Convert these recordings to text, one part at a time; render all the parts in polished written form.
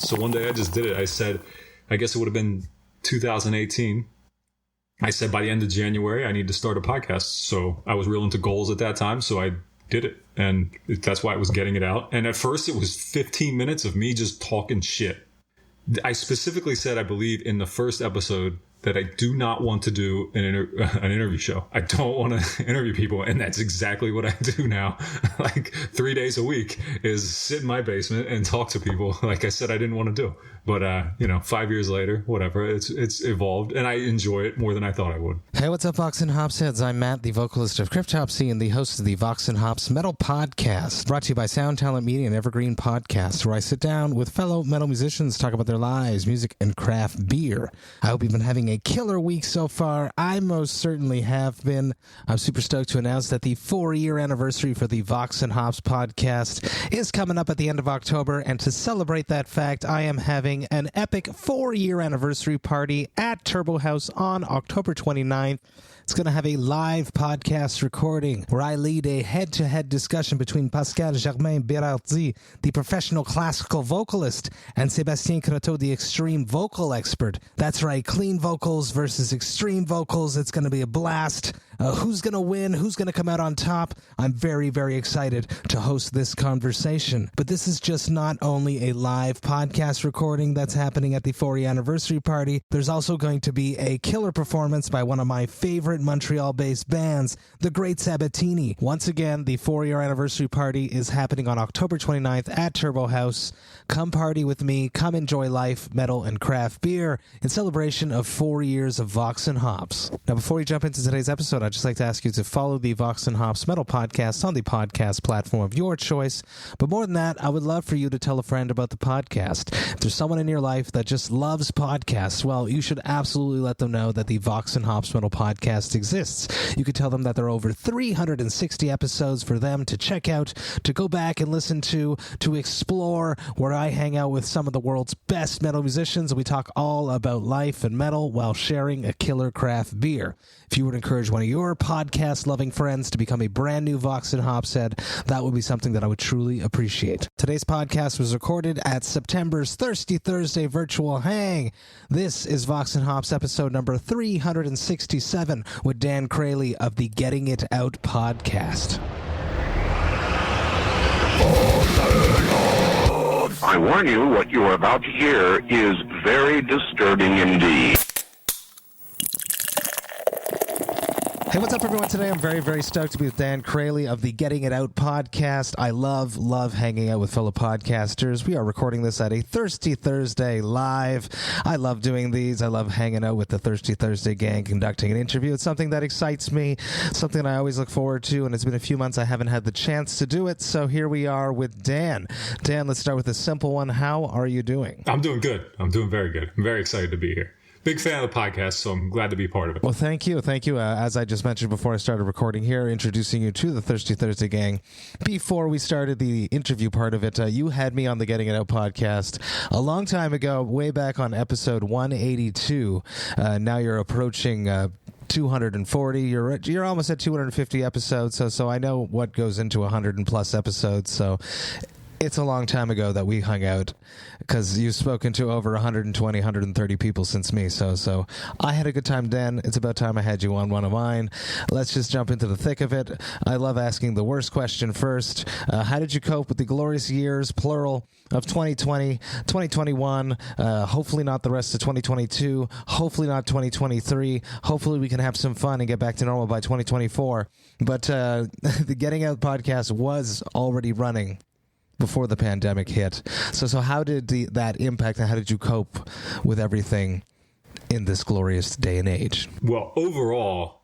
So one day I just did it. I said, I guess it would have been 2018. I said by the end of January, I need to start a podcast. So I was real into goals at that time. So I did it. And that's why I was getting it out. And at first it was 15 minutes of me just talking shit. I specifically said, I believe in the first episode, that I do not want to do an interview show. I don't want to interview people. And that's exactly what I do now. Like 3 days a week is sit in my basement and talk to people. Like I said, I didn't want to do. But, 5 years later, whatever, it's evolved. And I enjoy it more than I thought I would. Hey, what's up, VOX&HOPS heads? I'm Matt, the vocalist of Cryptopsy and the host of the VOX&HOPS Metal Podcast, brought to you by Sound Talent Media and Evergreen Podcast, where I sit down with fellow metal musicians, talk about their lives, music, and craft beer. I hope you've been having a killer week so far. I most certainly have been. I'm super stoked to announce that the 4-year anniversary for the VOX&HOPS podcast is coming up at the end of October, and to celebrate that fact, I am having an epic 4-year anniversary party at Turbo House on October 29th. It's going to have a live podcast recording where I lead a head-to-head discussion between Pascal Germain Berardi, the professional classical vocalist, and Sébastien Croteau, the extreme vocal expert. That's right, clean vocals versus extreme vocals. It's going to be a blast. Who's going to win? Who's going to come out on top? I'm very, very excited to host this conversation. But this is just not only a live podcast recording that's happening at the 4-year anniversary party. There's also going to be a killer performance by one of my favorite Montreal-based bands, the Great Sabatini. Once again, the 4-year anniversary party is happening on October 29th at Turbo House. Come party with me. Come enjoy life, metal, and craft beer in celebration of 4 years of Vox&HOPS. Now, before we jump into today's episode, I'd just like to ask you to follow the Vox&HOPS Metal Podcast on the podcast platform of your choice. But more than that, I would love for you to tell a friend about the podcast. If there's someone in your life that just loves podcasts, well, you should absolutely let them know that the Vox&HOPS Metal Podcast exists. You could tell them that there are over 360 episodes for them to check out, to go back and listen to explore, where I hang out with some of the world's best metal musicians. We talk all about life and metal while sharing a killer craft beer. If you would encourage one of your podcast-loving friends to become a brand new Vox&HOPS head, that would be something that I would truly appreciate. Today's podcast was recorded at September's Thirsty Thursday virtual hang. This is Vox&HOPS episode number 367 with Dan Craley of the Getting It Out podcast. I warn you, what you are about to hear is very disturbing indeed. Hey, what's up, everyone? Today I'm very, very stoked to be with Dan Craley of the Getting It Out podcast. I love hanging out with fellow podcasters. We are recording this at a Thirsty Thursday live. I love doing these. I love hanging out with the Thirsty Thursday gang, conducting an interview. It's something that excites me, something I always look forward to, and it's been a few months I haven't had the chance to do it, so here we are with Dan. Dan, let's start with a simple one. How are you doing? I'm doing good. I'm doing very good. I'm very excited to be here. Big fan of the podcast, so I'm glad to be part of it. Well, thank you. Thank you. As I just mentioned before I started recording here, introducing you to the Thirsty Thursday gang. Before we started the interview part of it, you had me on the Getting It Out podcast a long time ago, way back on episode 182. Now you're approaching 240. You're almost at 250 episodes, so I know what goes into 100 and plus episodes, so it's a long time ago that we hung out, because you've spoken to over 120, 130 people since me. So I had a good time then. It's about time I had you on one of mine. Let's just jump into the thick of it. I love asking the worst question first. How did you cope with the glorious years, plural, of 2020, 2021, hopefully not the rest of 2022, hopefully not 2023. Hopefully we can have some fun and get back to normal by 2024. But the Getting Out podcast was already running before the pandemic hit. So how did that impact, and how did you cope with everything in this glorious day and age? Well, overall,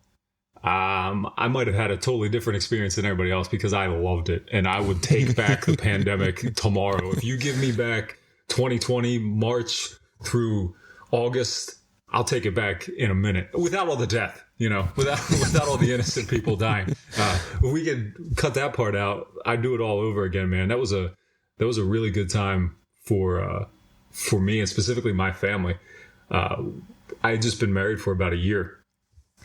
I might have had a totally different experience than everybody else, because I loved it, and I would take back the pandemic tomorrow. If you give me back 2020, March through August, I'll take it back in a minute, without all the death, without all the innocent people dying. If we could cut that part out, I'd do it all over again, man. That was a really good time for me, and specifically my family. I had just been married for about a year,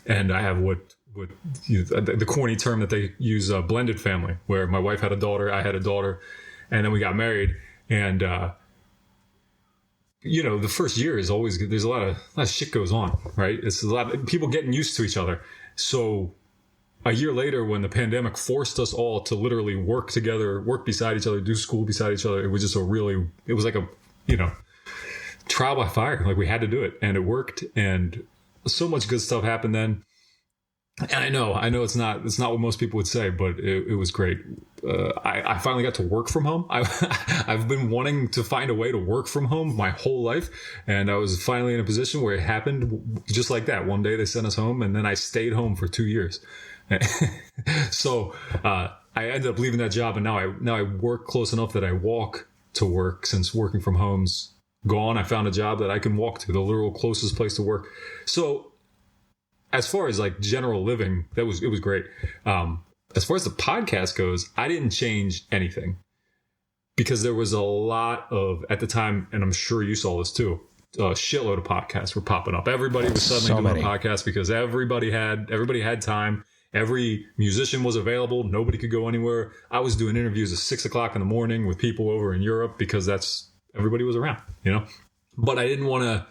and I have the corny term that they use, blended family, where my wife had a daughter, I had a daughter, and then we got married, and the first year is always good. There's a lot of shit goes on, right? It's a lot of people getting used to each other. So a year later, when the pandemic forced us all to literally work together, work beside each other, do school beside each other, it was just it was like a, trial by fire. Like, we had to do it, and it worked. And so much good stuff happened then. And I know it's not what most people would say, but it was great. I finally got to work from home. I've been wanting to find a way to work from home my whole life. And I was finally in a position where it happened just like that. One day they sent us home, and then I stayed home for 2 years. So, I ended up leaving that job, and now I work close enough that I walk to work, since working from home's gone. I found a job that I can walk to, the literal closest place to work. So, as far as like general living, it was great. As far as the podcast goes, I didn't change anything, because there was a lot of, at the time, and I'm sure you saw this too, a shitload of podcasts were popping up. Everybody was suddenly doing a podcast because everybody had time. Every musician was available. Nobody could go anywhere. I was doing interviews at 6 o'clock in the morning with people over in Europe, because everybody was around, but I didn't want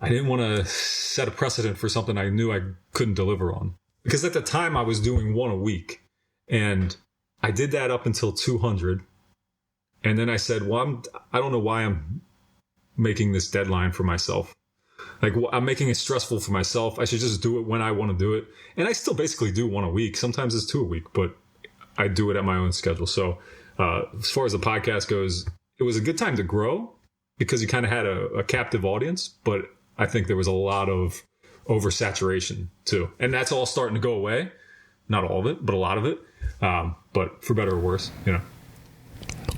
to set a precedent for something I knew I couldn't deliver on. Because at the time I was doing one a week, and I did that up until 200. And then I said, well, I don't know why I'm making this deadline for myself. Like, I'm making it stressful for myself. I should just do it when I want to do it. And I still basically do one a week. Sometimes it's 2 a week, but I do it at my own schedule. So as far as the podcast goes, it was a good time to grow, because you kind of had a captive audience, but I think there was a lot of oversaturation too. And that's all starting to go away. Not all of it, but a lot of it. But for better or worse,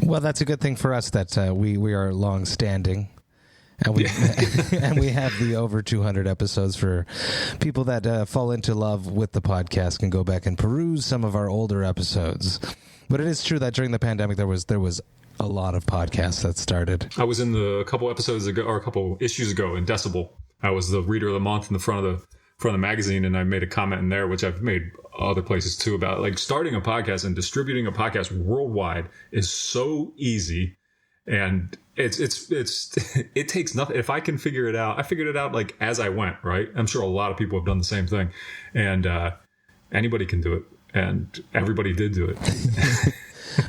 Well, that's a good thing for us that we are long standing. And we and we have the over 200 episodes. For people that fall into love with the podcast, can go back and peruse some of our older episodes. But it is true that during the pandemic, there was a lot of podcasts that started. I was in a couple episodes ago, or a couple issues ago, in Decibel. I was the reader of the month in the front of the magazine, and I made a comment in there, which I've made other places too, about like starting a podcast and distributing a podcast worldwide is so easy, and it takes nothing. If I can figure it out, I figured it out like as I went. Right? I'm sure a lot of people have done the same thing, and anybody can do it, and everybody did do it.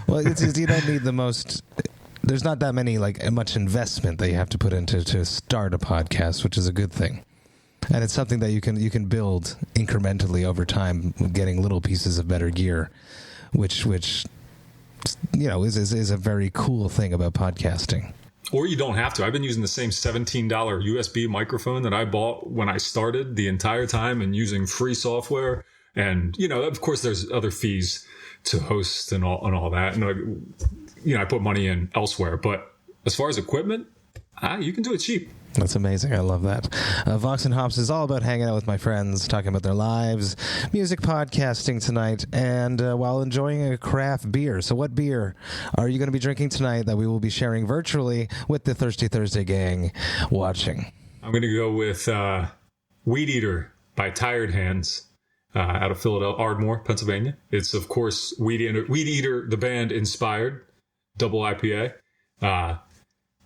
Well, you don't need the most. There's not that much investment that you have to put into to start a podcast, which is a good thing. And it's something that you can build incrementally over time, getting little pieces of better gear, which is a very cool thing about podcasting. Or you don't have to. I've been using the same $17 USB microphone that I bought when I started the entire time, and using free software. And, of course, there's other fees to host and all that. And, I put money in elsewhere. But as far as equipment, you can do it cheap. That's amazing. I love that. VOX&HOPS is all about hanging out with my friends, talking about their lives, music, podcasting tonight, and while enjoying a craft beer. So what beer are you going to be drinking tonight that we will be sharing virtually with the Thirsty Thursday gang watching? I'm going to go with WeedEater by Tired Hands. Out of Philadelphia, Ardmore, Pennsylvania. It's, of course, WeedEater, the band, inspired, double IPA.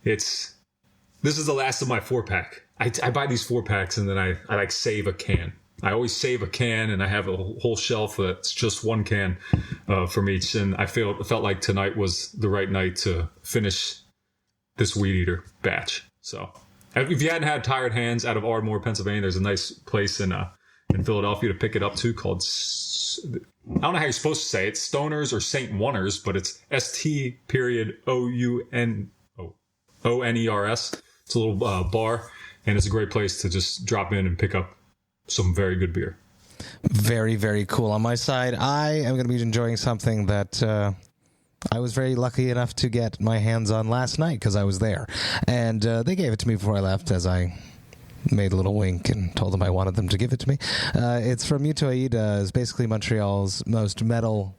This is the last of my 4-pack. I buy these 4-packs, and then I save a can. I always save a can, and I have a whole shelf that's just one can from each. And I felt like tonight was the right night to finish this WeedEater batch. So if you hadn't had Tired Hands out of Ardmore, Pennsylvania, there's a nice place in Philadelphia to pick it up to called, I don't know how you're supposed to say it, Stoners or St. Oners, but it's ST.OUNERS. It's a little bar, and it's a great place to just drop in and pick up some very good beer. Very, very cool. On my side, I am going to be enjoying something that I was very lucky enough to get my hands on last night, because I was there. And they gave it to me before I left, as I made a little wink and told them I wanted them to give it to me. It's from Mutoïde. It's basically Montreal's most metal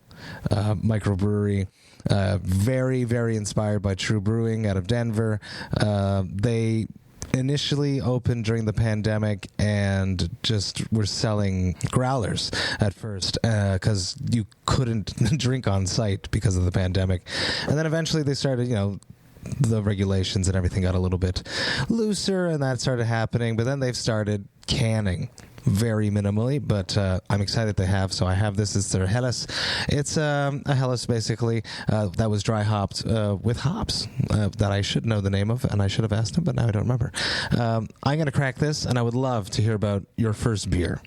microbrewery. Very, very inspired by True Brewing out of Denver. They initially opened during the pandemic and just were selling growlers at first because you couldn't drink on site because of the pandemic. And then eventually they started, the regulations and everything got a little bit looser, and that started happening. But then they've started canning very minimally, but I'm excited they have. So I have this. It's their Hélas. It's a Hélas, basically, that was dry hopped with hops that I should know the name of, and I should have asked him, but now I don't remember. I'm going to crack this, and I would love to hear about your first beer.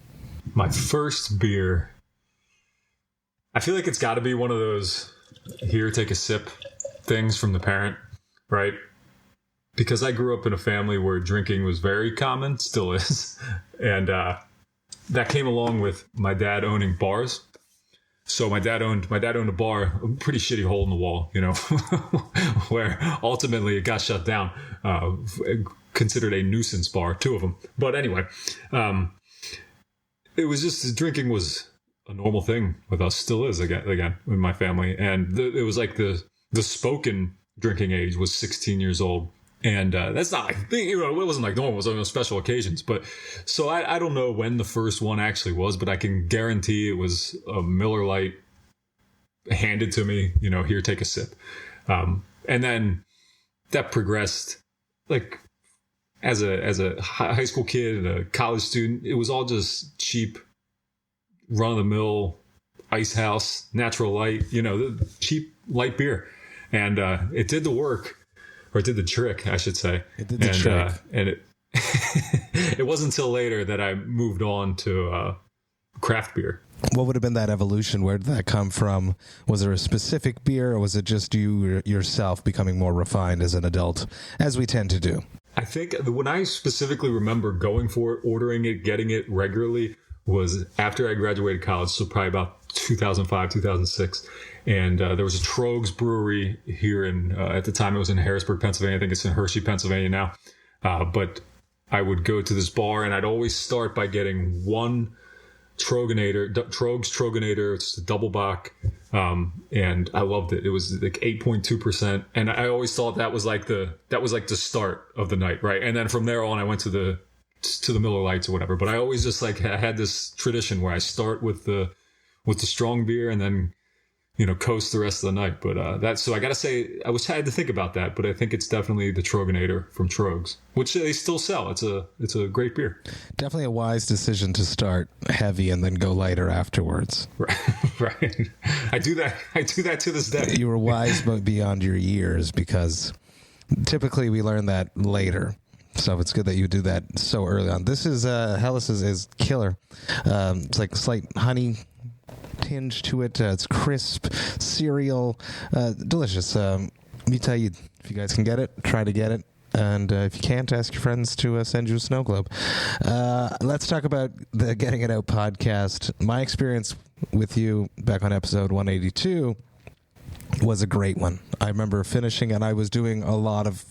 My first beer, I feel like it's got to be one of those, here, take a sip things from the parent, right? Because I grew up in a family where drinking was very common, still is. And that came along with my dad owning bars. So my dad owned a bar, a pretty shitty hole in the wall, you know, where ultimately it got shut down, considered a nuisance bar, 2 of them. But anyway, it was just, drinking was a normal thing with us, still is again in my family. And it was like the spoken drinking age was 16 years old. And that's not like, you know, it wasn't like normal, it was on special occasions. But so I don't know when the first one actually was, but I can guarantee it was a Miller Lite handed to me, you know, here, take a sip. And then that progressed, like, as a high school kid and a college student, it was all just cheap, run-of-the-mill Ice House, Natural Light, you know, the cheap light beer. And it did the work, or it did the trick, I should say. It did the trick. And it it wasn't until later that I moved on to craft beer. What would have been that evolution? Where did that come from? Was there a specific beer, or was it just you yourself becoming more refined as an adult, as we tend to do? I think when I specifically remember going for it, ordering it, getting it regularly, was after I graduated college, so probably about 2005, 2006. And there was a Trogs brewery here at the time it was in Harrisburg, Pennsylvania. I think it's in Hershey, Pennsylvania now. But I would go to this bar, and I'd always start by getting one Trogs Troganator. It's a double bock. And I loved it. It was like 8.2%. And I always thought that was like the start of the night, right? And then from there on, I went to the Miller Lights or whatever. But I always just like had this tradition where I start with the strong beer and then, you know, coast the rest of the night. But so I gotta say, I had to think about that, but I think it's definitely the Troganator from Trogs, which they still sell. It's a great beer. Definitely a wise decision to start heavy and then go lighter afterwards. Right. I do that to this day. You were wise beyond your years, because typically we learn that later. So it's good that you do that so early on. This is Hélas is killer. It's like a slight honey tinge to it. It's crisp, cereal, delicious. Mutoïde. If you guys can get it, try to get it. And if you can't, ask your friends to send you a snow globe. Let's talk about the Getting It Out podcast. My experience with you back on episode 182 was a great one. I remember finishing, and I was doing a lot of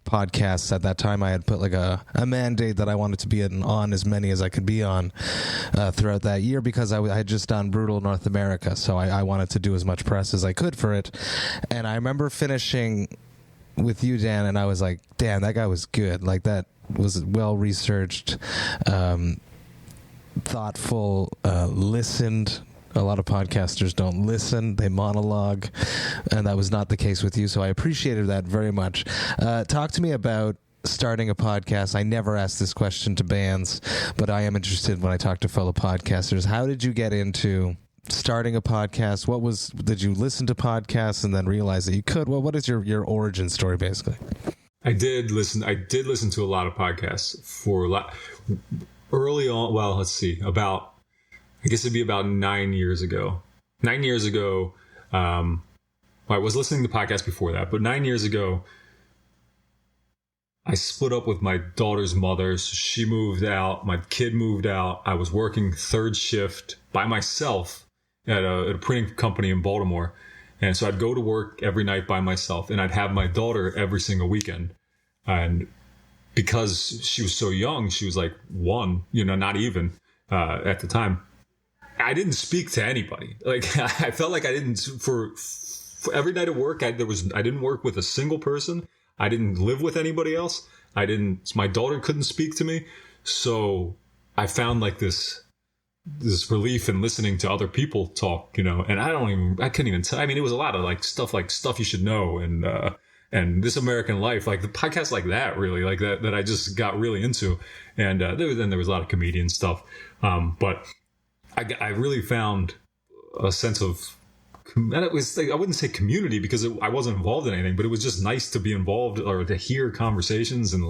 podcasts at that time. I had put like a mandate that I wanted to be on as many as I could be on throughout that year, because I had just done Brutal North America, so I wanted to do as much press as I could for it. And I remember finishing with you, Dan, and I was like, damn, that guy was good. Like, that was well researched, thoughtful, listened. A lot of podcasters don't listen, they monologue, and that was not the case with you, so I appreciated that very much. Talk to me about starting a podcast. I never ask this question to bands, but I am interested when I talk to fellow podcasters. How did you get into starting a podcast? Did you listen to podcasts and then realize that you could? Well, what is your origin story, basically? I did listen to a lot of podcasts early on. Well, let's see, I guess it'd be about 9 years ago. 9 years ago, I was listening to podcasts before that, but 9 years ago, I split up with my daughter's mother. So she moved out. My kid moved out. I was working third shift by myself at a printing company in Baltimore. And so I'd go to work every night by myself, and I'd have my daughter every single weekend. And because she was so young, she was like 1, you know, not even at the time. I didn't speak to anybody. Like, I felt like I didn't, for every night at work, I didn't work with a single person. I didn't live with anybody else. My daughter couldn't speak to me. So I found like this relief in listening to other people talk, you know, and I couldn't even tell. I mean, it was a lot of like stuff you should know. And and This American Life, like the podcasts like that, really, like that I just got really into. And then there was a lot of comedian stuff. But I really found a sense of, and it was like, I wouldn't say community because I wasn't involved in anything, but it was just nice to be involved or to hear conversations and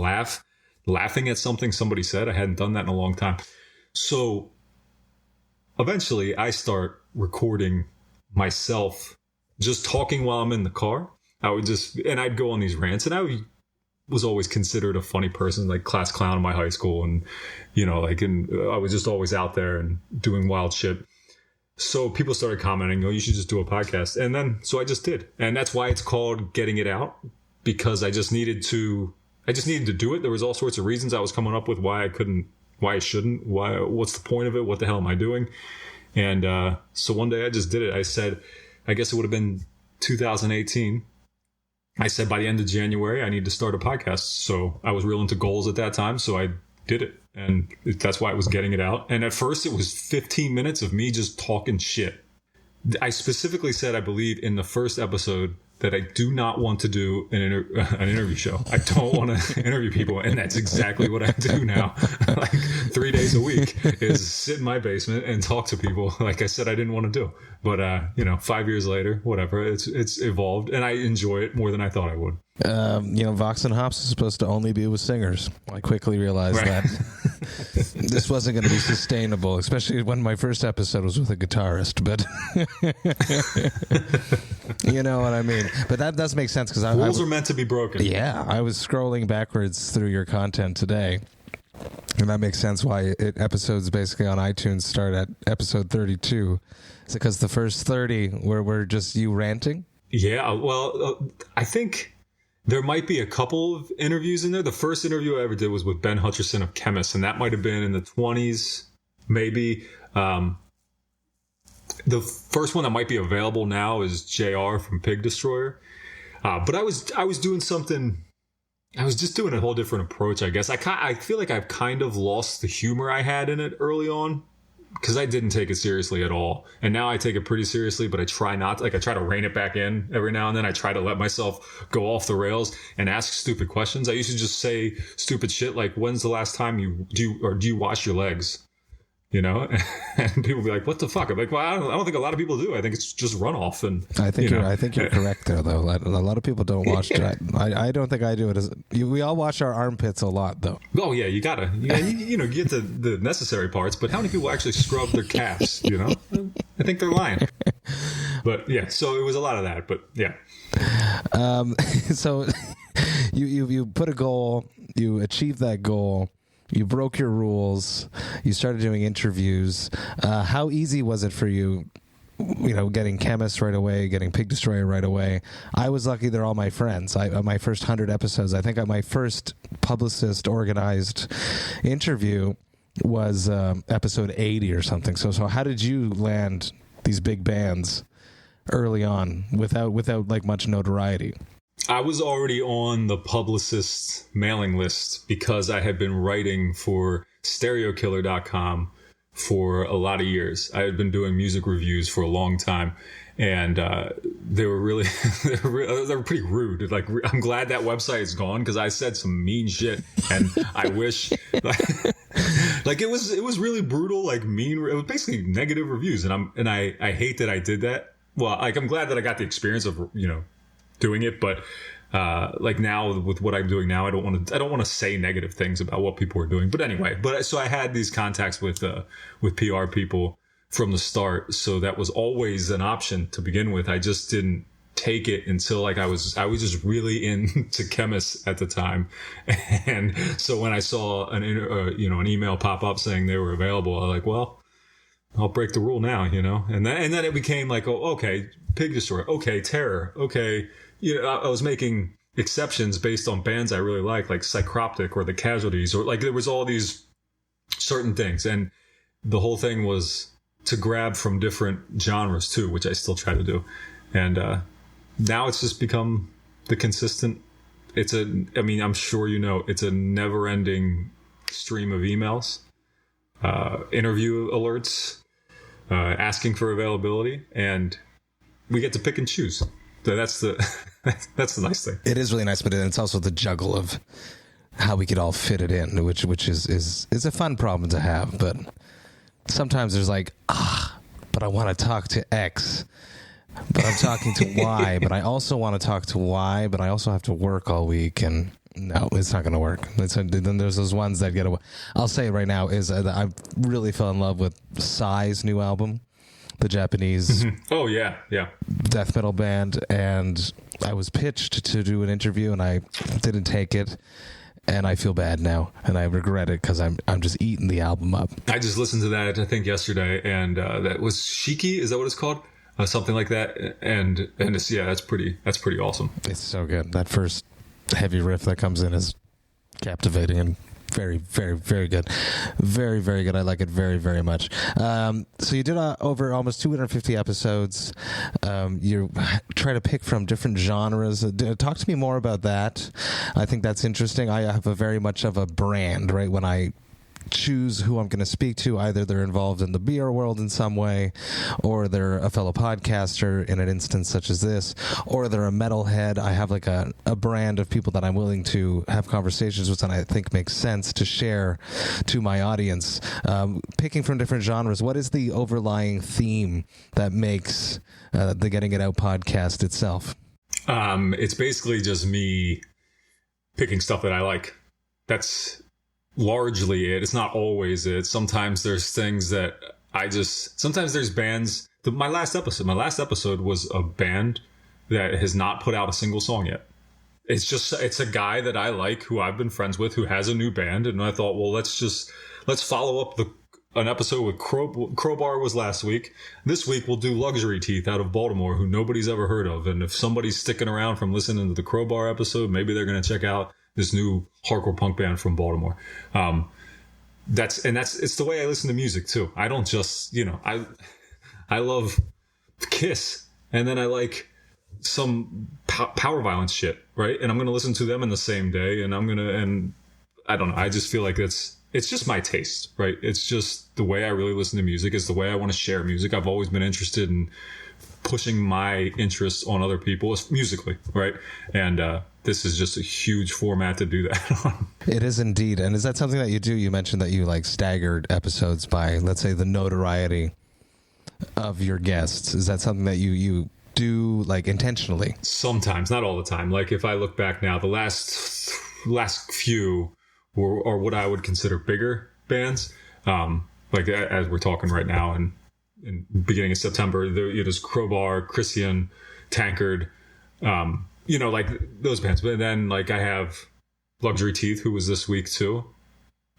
laughing at something somebody said. I hadn't done that in a long time. So eventually I start recording myself just talking while I'm in the car. I'd go on these rants, and I was always considered a funny person, like class clown in my high school. And, I was just always out there and doing wild shit. So people started commenting, you should just do a podcast. And then, so I just did. And that's why it's called Getting It Out, because I just needed to do it. There was all sorts of reasons I was coming up with why I shouldn't, what's the point of it? What the hell am I doing? And, so one day I just did it. I said, I guess it would have been 2018. I said by the end of January, I need to start a podcast. So I was real into goals at that time. So I did it. And that's why it was Getting It Out. And at first it was 15 minutes of me just talking shit. I specifically said, I believe in the first episode, that I do not want to do an interview show. I don't want to interview people. And that's exactly what I do now. Like 3 days a week is sit in my basement and talk to people. Like I said, I didn't want to do. But, 5 years later, whatever, it's evolved, and I enjoy it more than I thought I would. VOX&HOPS is supposed to only be with singers. I quickly realized that this wasn't going to be sustainable, especially when my first episode was with a guitarist. But you know what I mean. But that does make sense, because rules are meant to be broken. Yeah, I was scrolling backwards through your content today, and that makes sense why episodes basically on iTunes start at episode 32. Is it because the first 30 were just you ranting? Yeah, well, I think there might be a couple of interviews in there. The first interview I ever did was with Ben Hutcherson of Chemist, and that might have been in the 20s, maybe. The first one that might be available now is JR from Pig Destroyer. But I was doing something. I was just doing a whole different approach, I guess. I feel like I've kind of lost the humor I had in it early on, because I didn't take it seriously at all. And now I take it pretty seriously, but I try not to. Like, I try to rein it back in every now and then. I try to let myself go off the rails and ask stupid questions. I used to just say stupid shit like, when's the last time do you wash your legs? And people be like, what the fuck? I'm like, well, I don't think a lot of people do. I think it's just runoff. And I think you're correct there, though. A lot of people don't wash that. I don't think I do it. We all wash our armpits a lot, though. Oh yeah, you gotta. You get the necessary parts, but how many people actually scrub their calves? I think they're lying. But yeah, so it was a lot of that. But yeah. So you put a goal, you achieved that goal. You broke your rules. You started doing interviews. How easy was it for you, getting Chemist right away, getting Pig Destroyer right away? I was lucky they're all my friends. My first 100 episodes, I think my first publicist organized interview was episode 80 or something. So how did you land these big bands early on without like much notoriety? I was already on the publicist mailing list because I had been writing for StereoKiller.com for a lot of years. I had been doing music reviews for a long time, and they were really they were pretty rude. Like, I'm glad that website is gone, because I said some mean shit, and I wish like it was really brutal, like mean. It was basically negative reviews, and I hate that I did that. Well, like, I'm glad that I got the experience of doing it, but like now with what I'm doing now, I don't want to say negative things about what people are doing. But anyway, so I had these contacts with PR people from the start, so that was always an option to begin with. I just didn't take it until like I was just really into Chemists at the time, and so when I saw an email pop up saying they were available, I was like, well, I'll break the rule now, and then it became like, oh, okay, Pig Destroyer, okay, Terror, okay. I was making exceptions based on bands I really like Psychroptic or The Casualties, or like there was all these certain things. And the whole thing was to grab from different genres too, which I still try to do. And now it's just become the consistent. I'm sure it's a never ending stream of emails, interview alerts, asking for availability, and we get to pick and choose. that's the that's the nice thing. It is really nice, but it's also the juggle of how we could all fit it in, which is a fun problem to have. But sometimes there's like, but I want to talk to X, but I'm talking to Y, but I also want to talk to Y, but I also have to work all week, and no, it's not going to work. Then there's those ones that get away. I'll say it right now is I really fell in love with Psy's new album, the Japanese death metal band, and I was pitched to do an interview, and I didn't take it. And I feel bad now, and I regret it because I'm just eating the album up. I just listened to that, I think, yesterday, and that was Shiki. Is that what it's called? Something like that. And it's, that's pretty awesome. It's so good. That first heavy riff that comes in is captivating and very, very, very good. Very, very good. I like it very, very much. So you did over almost 250 episodes. You try to pick from different genres. Talk to me more about that. I think that's interesting. I have a very much of a brand, right? When I choose who I'm going to speak to, either they're involved in the beer world in some way, or they're a fellow podcaster in an instance such as this, or they're a metalhead. I have like a brand of people that I'm willing to have conversations with, and I think makes sense to share to my audience. Picking from different genres, what is the overlying theme that makes the Getting It Out podcast itself? It's basically just me picking stuff that I like. That's largely it. It's not always it. Sometimes there's things that sometimes there's bands. My last episode was a band that has not put out a single song yet. It's a guy that I like, who I've been friends with, who has a new band. And I thought, well, let's follow up an episode with Crowbar was last week. This week we'll do Luxury Teeth out of Baltimore, who nobody's ever heard of. And if somebody's sticking around from listening to the Crowbar episode, maybe they're going to check out this new hardcore punk band from Baltimore. It's the way I listen to music too. I don't just, I love Kiss, and then I like some power violence shit, right? And I'm going to listen to them in the same day, and I don't know. I just feel like it's just my taste, right? It's just the way I really listen to music. It's the way I want to share music. I've always been interested in pushing my interests on other people musically, right? And this is just a huge format to do that on. It is indeed. And is that something that you do? You mentioned that you like staggered episodes by, let's say, the notoriety of your guests. Is that something that you do like intentionally? Sometimes, not all the time. Like if I look back now, the last few are what I would consider bigger bands. Like as we're talking right now, and in beginning of September, there's Crowbar, Christian, Tankard, like those bands. But then like I have Luxury Teeth, who was this week too.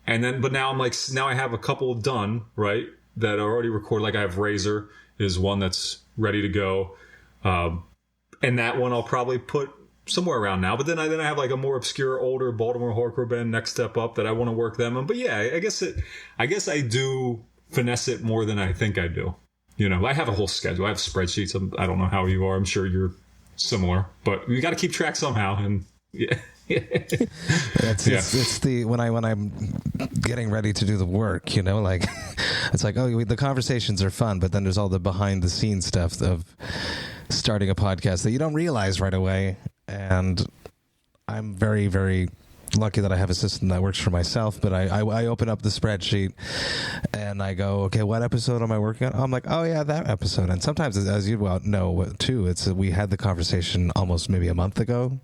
And then, but now now I have a couple done, right, that are already recorded. Like I have Razor is one that's ready to go. And that one I'll probably put somewhere around now. But then I have like a more obscure, older Baltimore hardcore band, Next Step Up, that I want to work them on. But yeah, I guess I do finesse it more than I think I do. I have a whole schedule. I have spreadsheets. I don't know how you are. I'm sure you're similar, but you got to keep track somehow. And yeah. It's when I'm getting ready to do the work, like it's like, oh, the conversations are fun, but then there's all the behind the scenes stuff of starting a podcast that you don't realize right away. And I'm very, very lucky that I have a system that works for myself, but I open up the spreadsheet and I go, okay, what episode am I working on? I'm like, oh yeah, that episode. And sometimes, as you well know too, we had the conversation almost maybe a month ago,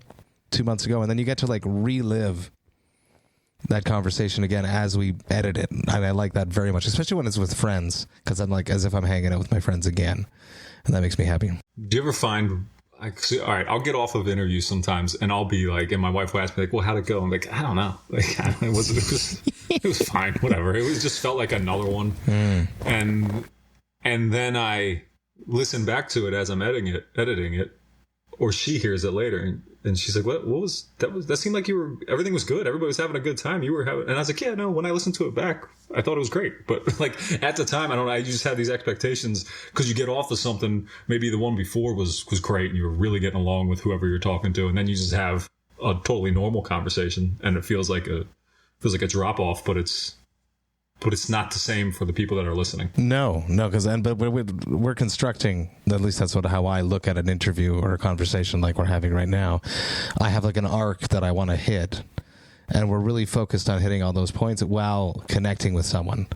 2 months ago, and then you get to like relive that conversation again as we edit it. And I like that very much, especially when it's with friends, because I'm like as if I'm hanging out with my friends again, and that makes me happy. Do you ever find, all right, I'll get off of interviews sometimes, and I'll be like, and my wife will ask me like, well, how'd it go? I'm like, I don't know. Like, it was fine, whatever. It just felt like another one. And then I listen back to it as I'm editing it, or she hears it later, and she's like, what was that seemed like everything was good. Everybody was having a good time. And I was like, yeah, no, when I listened to it back, I thought it was great. But like at the time, I don't know, I just had these expectations because you get off of something, maybe the one before was great and you were really getting along with whoever you're talking to. And then you just have a totally normal conversation and it feels like a drop off, but it's but it's not the same for the people that are listening. No, but we're constructing, at least that's how I look at an interview or a conversation like we're having right now. I have like an arc that I want to hit, and we're really focused on hitting all those points while connecting with someone.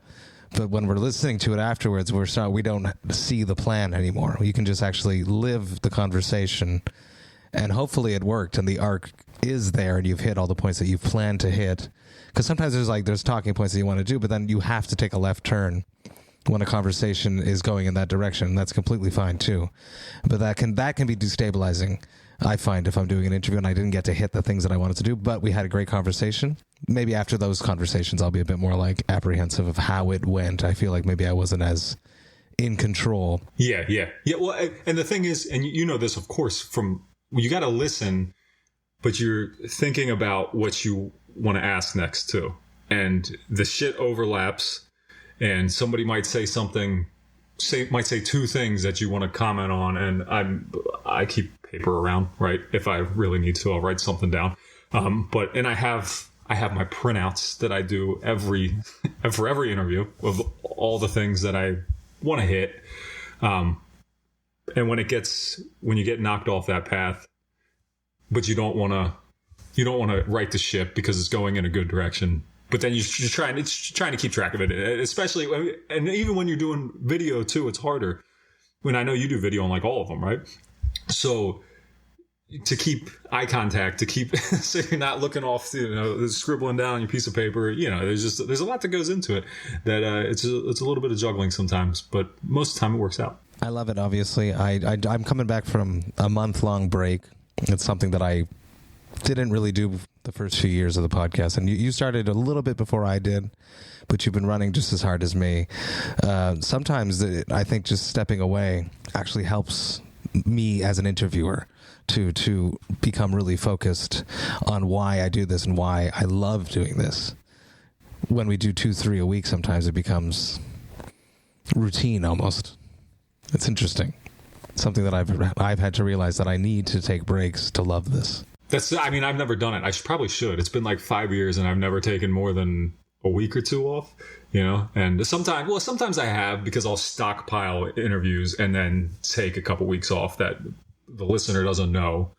But when we're listening to it afterwards, we don't see the plan anymore. You can just actually live the conversation, and hopefully it worked and the arc is there and you've hit all the points that you've planned to hit. Because sometimes there's talking points that you want to do, but then you have to take a left turn when a conversation is going in that direction. That's completely fine too. But that can be destabilizing, I find, if I'm doing an interview and I didn't get to hit the things that I wanted to do, but we had a great conversation. Maybe after those conversations, I'll be a bit more like apprehensive of how it went. I feel like maybe I wasn't as in control. Yeah. Well, and the thing is, and you know this, of course, you got to listen, but you're thinking about what you want to ask next too. And the shit overlaps, and somebody might say something, might say two things that you want to comment on. And I keep paper around, right? If I really need to, I'll write something down. And I have my printouts that I do for every interview of all the things that I want to hit. And when you get knocked off that path, but you don't want to right the ship because it's going in a good direction. But then you're trying to keep track of it, especially, and even when you're doing video too, it's harder. When I know you do video on like all of them, right? So to keep eye contact, so you're not looking off, scribbling down your piece of paper. There's a lot that goes into it that it's a little bit of juggling sometimes, but most of the time it works out. I love it. Obviously, I'm coming back from a month-long break. It's something that I didn't really do the first few years of the podcast, and you started a little bit before I did, but you've been running just as hard as me. Sometimes I think just stepping away actually helps me as an interviewer to become really focused on why I do this and why I love doing this. When we do 2-3 a week, sometimes it becomes routine almost. It's interesting. Something that I've had to realize that I need to take breaks to love this. I've never done it. I probably should. It's been like 5 years and I've never taken more than a week or two off, and sometimes I have, because I'll stockpile interviews and then take a couple weeks off that the listener doesn't know,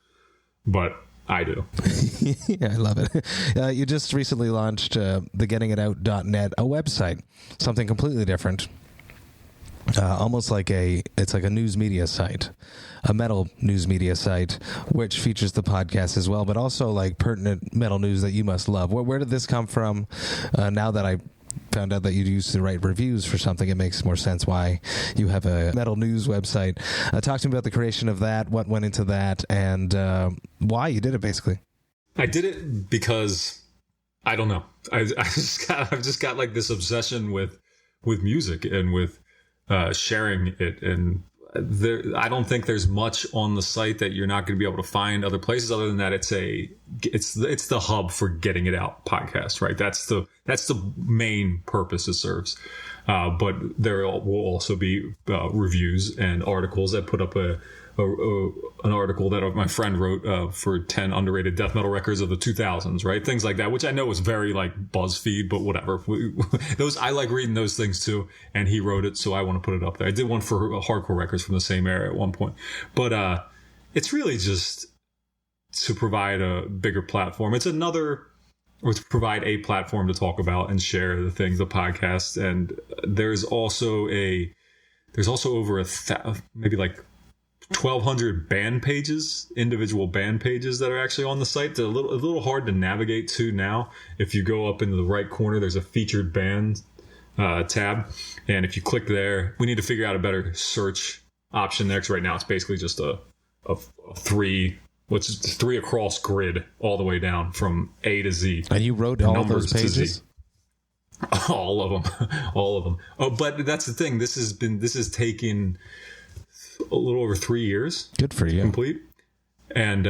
but I do. Yeah, I love it. You just recently launched thegettingitout.net, a website, something completely different. Almost like it's like a news media site, a metal news media site, which features the podcast as well, but also like pertinent metal news that you must love. Where did this come from? Now that I found out that you used to write reviews for something, it makes more sense why you have a metal news website. Talk to me about the creation of that, what went into that, and why you did it, basically. I did it because, I don't know. I've just got like this obsession with music and with sharing it, and I don't think there's much on the site that you're not going to be able to find other places other than that. It's the hub for Getting It Out podcast, right? That's the main purpose it serves. But there will also be reviews and articles. I put up an article that my friend wrote for 10 underrated death metal records of the 2000s, right? Things like that, which I know is very like BuzzFeed, but whatever. I like reading those things too, and he wrote it, so I want to put it up there. I did one for hardcore records from the same era at one point, but it's really just to provide a bigger platform. It's or to provide a platform to talk about and share the podcast. And there's also over maybe like 1,200 band pages, individual band pages that are actually on the site. They're a little hard to navigate to now. If you go up into the right corner, there's a featured band tab, and if you click there, we need to figure out a better search option there, because right now it's basically just a three across grid all the way down from A to Z. And you wrote all those pages? All of them. Oh, but that's the thing. This has taken a little over 3 years. Good for you. Complete. And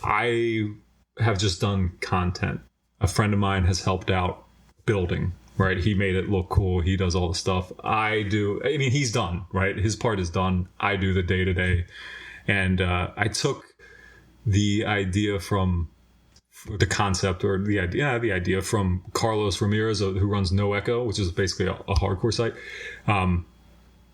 I have just done content. A friend of mine has helped out building, right? He made it look cool. He does all the stuff. He's done, right? His part is done. I do the day-to-day. And I took the idea from the concept or the idea from Carlos Ramirez, who runs No Echo, which is basically a hardcore site.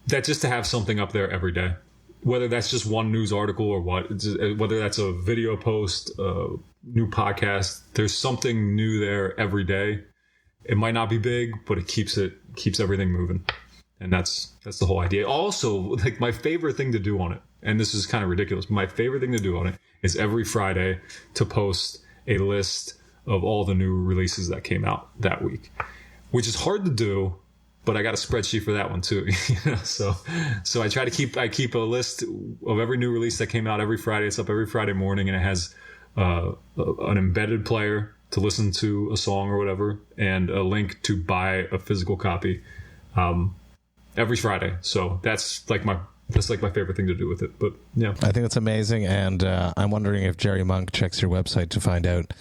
That just to have something up there every day, whether that's just one news article or whether that's a video post, new podcast, there's something new there every day. It might not be big, but it keeps everything moving. And that's the whole idea. Also, like my favorite thing to do on it, and this is kind of ridiculous, but my favorite thing to do on it is every Friday to post a list of all the new releases that came out that week, which is hard to do, but I got a spreadsheet for that one too. So I try to keep a list of every new release that came out every Friday. It's up every Friday morning, and it has an embedded player to listen to a song or whatever, and a link to buy a physical copy every Friday. So that's like my favorite thing to do with it. But yeah, I think it's amazing, and I'm wondering if Jerry Monk checks your website to find out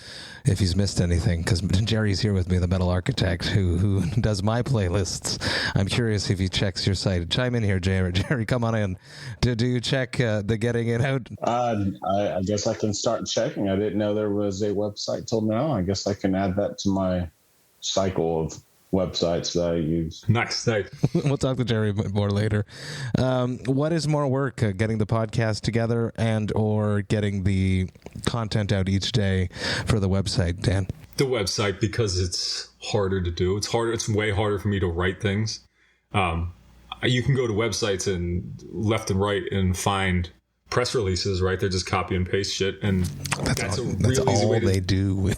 if he's missed anything, because Jerry's here with me, the metal architect who does my playlists. I'm curious if he checks your site. Chime in here, Jerry. Jerry, come on in. Do you check the Getting It Out? I guess I can start checking. I didn't know there was a website till now. I guess I can add that to my cycle of websites that I use. Nice. We'll talk to Jerry more later. What is more work, getting the podcast together and or getting the content out each day for the website, Dan? The website, because it's harder to do. It's way harder for me to write things. You can go to websites and left and right and find press releases, right? They're just copy and paste shit, and that's all they do.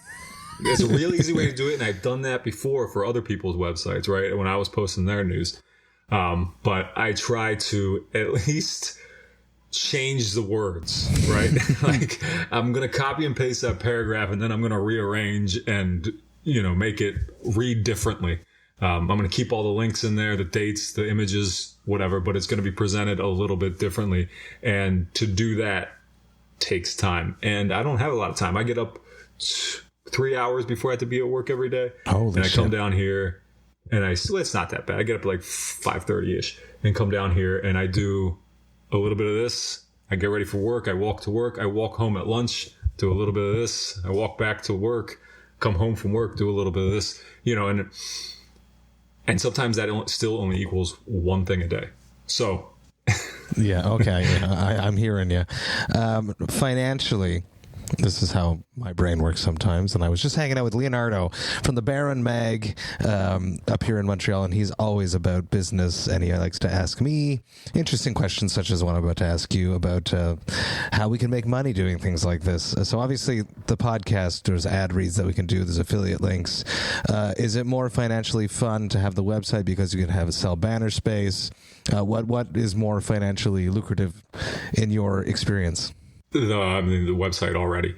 It's a real easy way to do it, and I've done that before for other people's websites, right? When I was posting their news. But I try to at least change the words, right? Like, I'm going to copy and paste that paragraph, and then I'm going to rearrange and, make it read differently. I'm going to keep all the links in there, the dates, the images, whatever, but it's going to be presented a little bit differently. And to do that takes time. And I don't have a lot of time. I get up 3 hours before I have to be at work every day. Holy and I shit. come down here and it's not that bad. I get up at like 5:30ish and come down here and I do a little bit of this. I get ready for work. I walk to work. I walk home at lunch, do a little bit of this. I walk back to work, come home from work, do a little bit of this, and sometimes that still only equals one thing a day. So. Yeah. Okay. Yeah, I'm hearing you. Financially, this is how my brain works sometimes. And I was just hanging out with Leonardo from the Baron Mag up here in Montreal, and he's always about business, and he likes to ask me interesting questions such as one I'm about to ask you about how we can make money doing things like this. So obviously the podcast, there's ad reads that we can do, there's affiliate links. Is it more financially fun to have the website because you can have a sell banner space? What is more financially lucrative in your experience? The website already,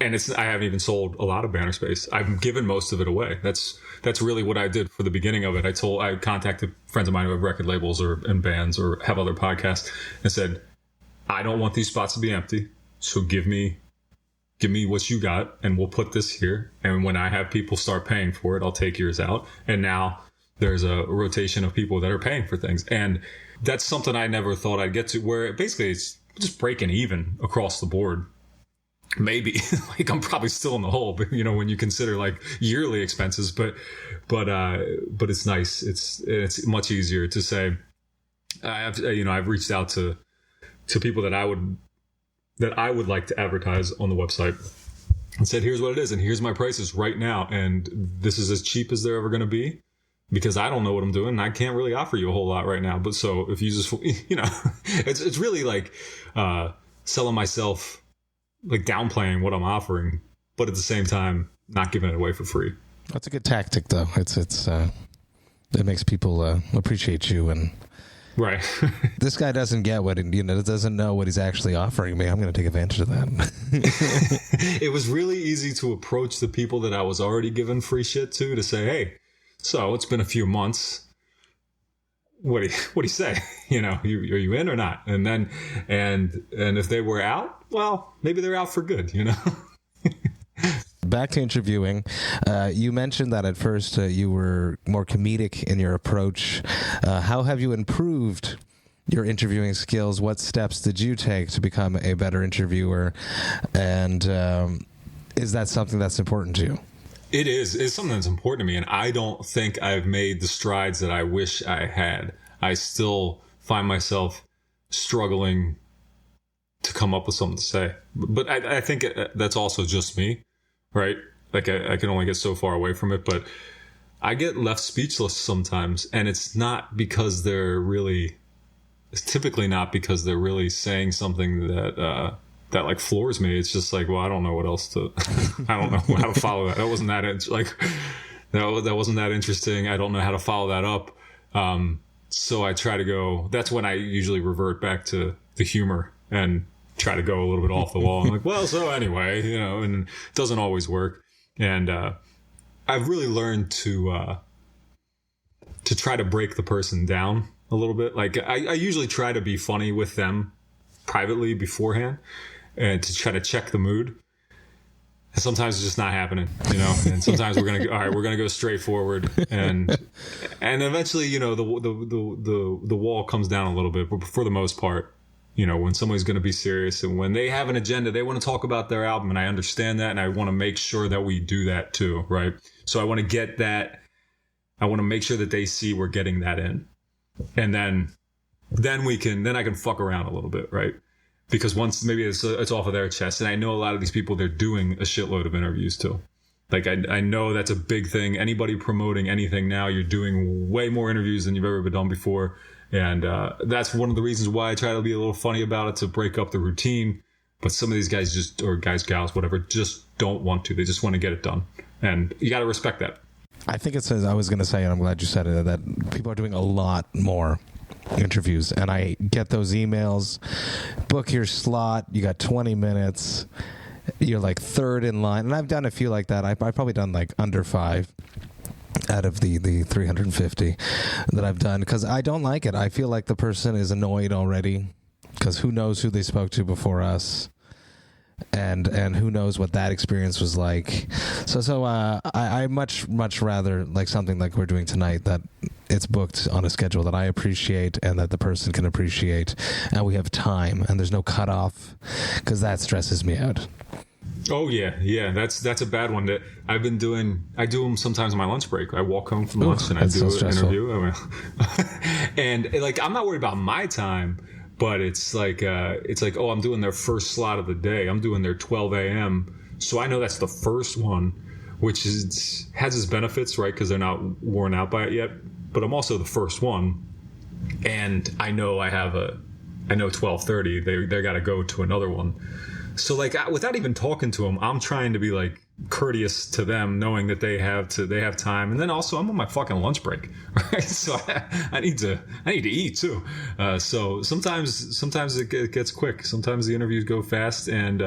and I haven't even sold a lot of banner space. I've given most of it away. That's really what I did for the beginning of it. I contacted friends of mine who have record labels and bands or have other podcasts and said, I don't want these spots to be empty, so give me what you got, and we'll put this here. And when I have people start paying for it, I'll take yours out. And now there's a rotation of people that are paying for things, and that's something I never thought I'd get to. Where basically it's just breaking even across the board. Maybe like I'm probably still in the hole, but when you consider like yearly expenses, but it's nice. It's much easier to say. I've reached out to people that I would like to advertise on the website and said, here's what it is, and here's my prices right now, and this is as cheap as they're ever going to be. Because I don't know what I'm doing, and I can't really offer you a whole lot right now. But so if you just, it's really like selling myself, like downplaying what I'm offering, but at the same time not giving it away for free. That's a good tactic, though. It makes people appreciate you, and right. This guy doesn't get what doesn't know what he's actually offering me. I'm going to take advantage of that. It was really easy to approach the people that I was already giving free shit to say, hey. So it's been a few months. What do you say? Are you in or not? And then, and if they were out, well, maybe they're out for good. Back to interviewing. You mentioned that at first you were more comedic in your approach. How have you improved your interviewing skills? What steps did you take to become a better interviewer? And Is that something that's important to you? It is. It's something that's important to me, and I don't think I've made the strides that I wish I had. I still find myself struggling to come up with something to say. But I think that's also just me, right? Like I can only get so far away from it, but I get left speechless sometimes, and it's typically not because they're really saying something that like floors me. It's just like, well, I don't know what else to, I don't know how to follow that. That wasn't that wasn't that interesting. I don't know how to follow that up. So I try to go, that's when I usually revert back to the humor and try to go a little bit off the wall. I'm like, well, so anyway, and it doesn't always work. And, I've really learned to try to break the person down a little bit. Like I usually try to be funny with them privately beforehand and to try to check the mood. And sometimes it's just not happening, and sometimes we're going to go straight forward and eventually, the wall comes down a little bit, but for the most part, when somebody's going to be serious and when they have an agenda, they want to talk about their album, and I understand that, and I want to make sure that we do that too, right? So I want to get that. I want to make sure that they see we're getting that in, and then I can fuck around a little bit, right? Because once maybe it's off of their chest, and I know a lot of these people, they're doing a shitload of interviews too. Like I know that's a big thing. Anybody promoting anything now, you're doing way more interviews than you've ever been done before. And that's one of the reasons why I try to be a little funny about it, to break up the routine. But some of these guys gals, whatever, just don't want to. They just want to get it done. And you got to respect that. I think it says, I was going to say, and I'm glad you said it, that people are doing a lot more interviews. And I get those emails, book your slot, you got 20 minutes, you're like third in line. And I've done a few like that. I've probably done like under 5. Out of the 350 that I've done, because I don't like it. I feel like the person is annoyed already, because who knows who they spoke to before us, and who knows what that experience was like. So I much rather like something like we're doing tonight, that it's booked on a schedule that I appreciate and that the person can appreciate, and we have time and there's no cutoff, because that stresses me out. Oh yeah, that's a bad one that I've been doing. I do them sometimes on my lunch break. I walk home from lunch and I do an interview. And like, I'm not worried about my time, but it's like, oh, I'm doing their first slot of the day. I'm doing their 12 a.m. So I know that's the first one, which has its benefits, right? Because they're not worn out by it yet. But I'm also the first one, and I know 12:30. They got to go to another one. So like, without even talking to them, I'm trying to be like courteous to them, knowing that they have time. And then also I'm on my fucking lunch break, right? So I need to eat too. So sometimes it gets quick. Sometimes the interviews go fast, and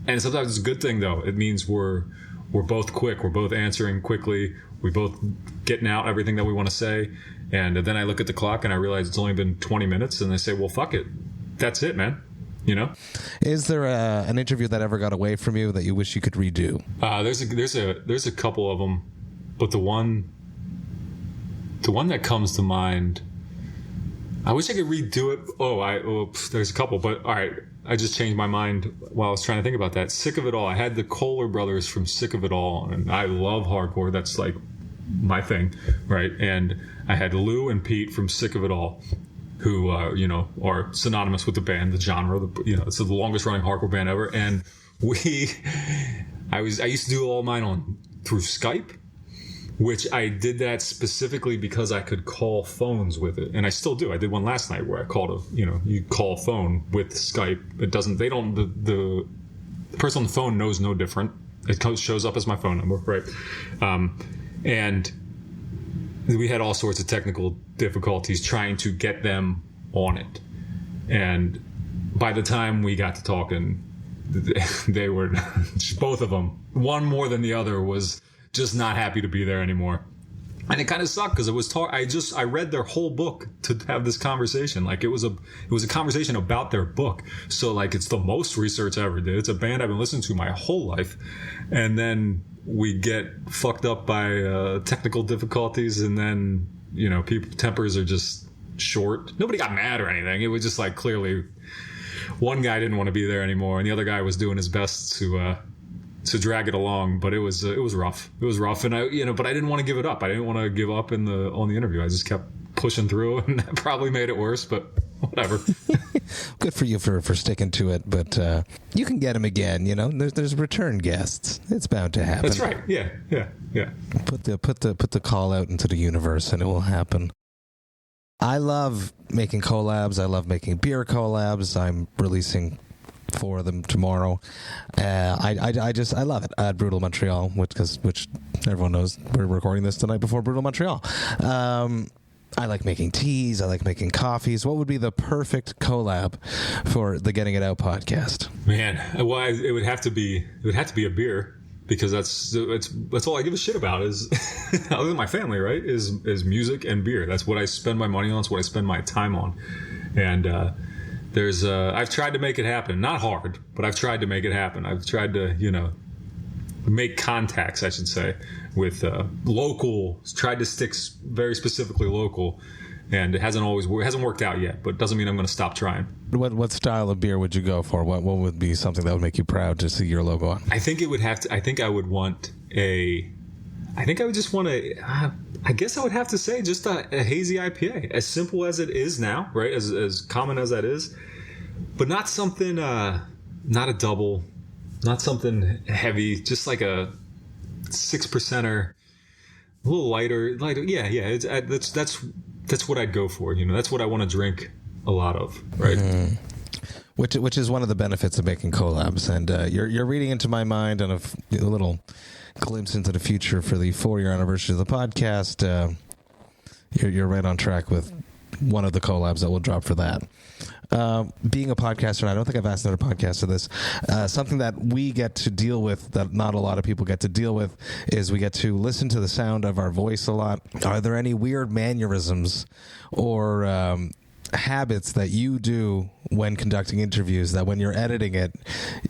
sometimes it's a good thing though. It means we're both quick. We're both answering quickly. We both getting out everything that we want to say. And then I look at the clock and I realize it's only been 20 minutes, and I say, well, fuck it. That's it, man. Is there an interview that ever got away from you that you wish you could redo? There's a couple of them, but the one that comes to mind, I wish I could redo it. There's a couple, but all right, I just changed my mind while I was trying to think about that. Sick of It All. I had the Kohler brothers from Sick of It All, and I love hardcore. That's like my thing, right? And I had Lou and Pete from Sick of It All, who are synonymous with the band, the genre. It's the longest running hardcore band ever. And I used to do all mine through Skype, which I did that specifically because I could call phones with it, and I still do. I did one last night where I called you call phone with Skype. The person on the phone knows no different. It shows up as my phone number, right? And we had all sorts of technical difficulties trying to get them on it. And by the time we got to talking, they were, both of them, one more than the other, was just not happy to be there anymore. And it kind of sucked because it was I read their whole book to have this conversation. Like it was a conversation about their book. So like, it's the most research I ever did. It's a band I've been listening to my whole life. And then we get fucked up by technical difficulties, and then people tempers are just short. Nobody got mad or anything. It was just like, clearly one guy didn't want to be there anymore, and the other guy was doing his best to to drag it along, but it was rough. It was rough, and but I didn't want to give it up. I didn't want to give up on the interview. I just kept pushing through, and that probably made it worse, but whatever. Good for you for sticking to it, but you can get them again. There's return guests. It's bound to happen. That's right. Yeah. Put the call out into the universe, and it will happen. I love making collabs. I love making beer collabs. I'm releasing 4 of them tomorrow. I love it. At Brutal Montreal, which everyone knows we're recording this the night before Brutal Montreal. I like making teas. I like making coffees. What would be the perfect collab for the Getting It Out podcast? Man, well, it would have to be a beer, because that's all I give a shit about is other than my family, right? Is music and beer. That's what I spend my money on. It's what I spend my time on. And I've tried to make it happen. Not hard, but I've tried to make it happen. I've tried to make contacts, I should say, with local. Tried to stick very specifically local, and it hasn't worked out yet. But it doesn't mean I'm going to stop trying. What style of beer would you go for? What would be something that would make you proud to see your logo on? I think it would have to. I think I would want a. I think I would just want a. I guess I would have to say just a hazy IPA, as simple as it is now, right? As common as that is, but not something. Not a double. Not something heavy. Just like a 6%er, a little lighter. Yeah. That's what I'd go for. That's what I want to drink a lot of, right? Mm-hmm. Which is one of the benefits of making collabs, and you're reading into my mind and a little glimpse into the future for the 4-year anniversary of the podcast. You're right on track with one of the collabs that will drop for that. Being a podcaster, and I don't think I've asked another podcaster this, something that we get to deal with that not a lot of people get to deal with is we get to listen to the sound of our voice a lot. Are there any weird mannerisms or habits that you do when conducting interviews that when you're editing it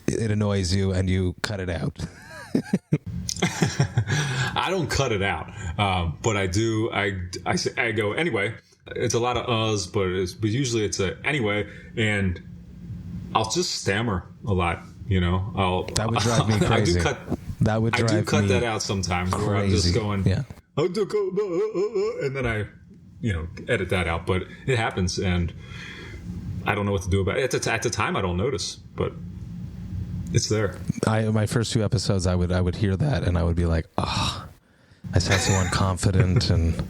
annoys you and you cut it out? I don't cut it out, but I do. I go anyway. It's a lot of uhs, but usually it's a anyway, and I'll just stammer a lot. That would drive me crazy. I do cut that out sometimes, crazy. Where I'm just going, yeah, and then I, edit that out. But it happens, and I don't know what to do about it. At the time, I don't notice, but it's there. My first few episodes, I would hear that, and I would be like, I sound so unconfident and.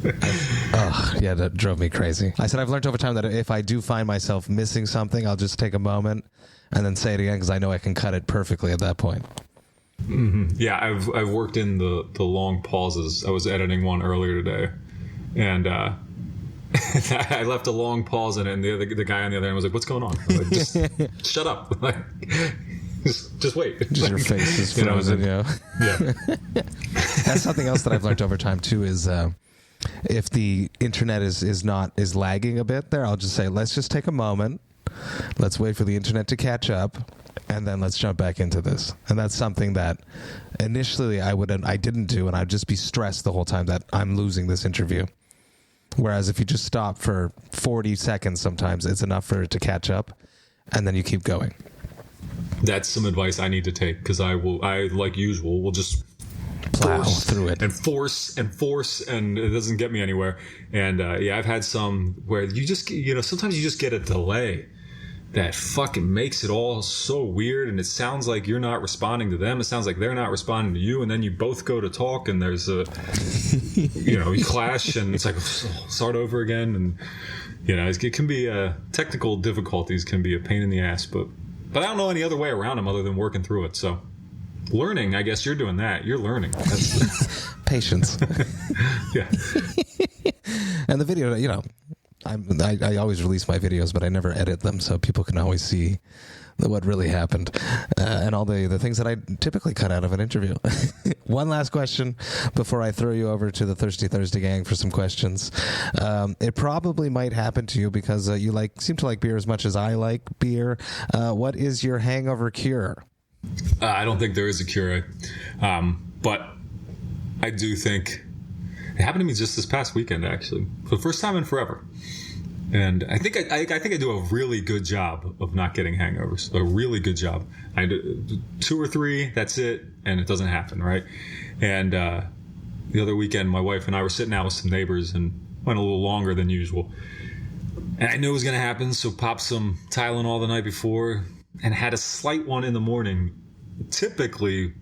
That drove me crazy. I said I've learned over time that if I do find myself missing something, I'll just take a moment and then say it again, because I know I can cut it perfectly at that point. Mm-hmm. Yeah, I've worked in the long pauses. I was editing one earlier today, and I left a long pause in it, and the guy on the other end was like, "What's going on?" I was like, just shut up. Like, just wait. Just your face is frozen. Yeah. That's something else that I've learned over time too. Is if the internet is lagging a bit there, I'll just say, let's just take a moment. Let's wait for the internet to catch up, and then let's jump back into this. And that's something that initially I didn't do, and I'd just be stressed the whole time that I'm losing this interview. Whereas if you just stop for 40 seconds, sometimes it's enough for it to catch up, and then you keep going. That's some advice I need to take, because I like usual will just plow through it and force, and it doesn't get me anywhere. And I've had some where you just sometimes you just get a delay that fucking makes it all so weird, and it sounds like you're not responding to them, it sounds like they're not responding to you, and then you both go to talk, and there's a you clash, and it's like start over again, and it can be technical difficulties can be a pain in the ass, but I don't know any other way around them other than working through it. So learning, I guess you're doing that. You're learning. That's patience. Yeah. And the video, I always release my videos, but I never edit them, so people can always see what really happened and all the things that I typically cut out of an interview. One last question before I throw you over to the Thirsty Thursday gang for some questions. It probably might happen to you because you seem to like beer as much as I like beer. What is your hangover cure? I don't think there is a cure, but I do think it happened to me just this past weekend, actually, for the first time in forever. And I think I do a really good job of not getting hangovers. A really good job. I do 2 or 3, that's it, and it doesn't happen, right? And the other weekend, my wife and I were sitting out with some neighbors and went a little longer than usual. And I knew it was going to happen, so popped some Tylenol the night before and had a slight one in the morning. Typically,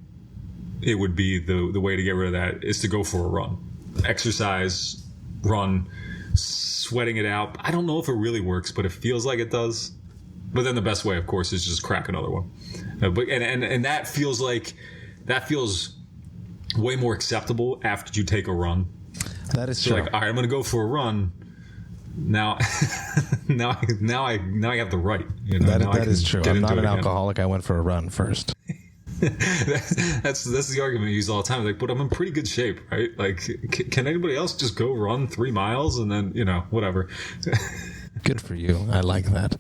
it would be the way to get rid of that is to go for a run. Exercise, run, sweating it out. I don't know if it really works, but it feels like it does. But then the best way, of course, is just crack another one. And that feels way more acceptable after you take a run. That is true. Like, all right, I'm going to go for a run. Now, now I have the right. You know, that is true. I'm not an alcoholic. I went for a run first. That's the argument I use all the time. Like, but I'm in pretty good shape, right? Like, can anybody else just go run 3 miles and then, whatever? Good for you. I like that.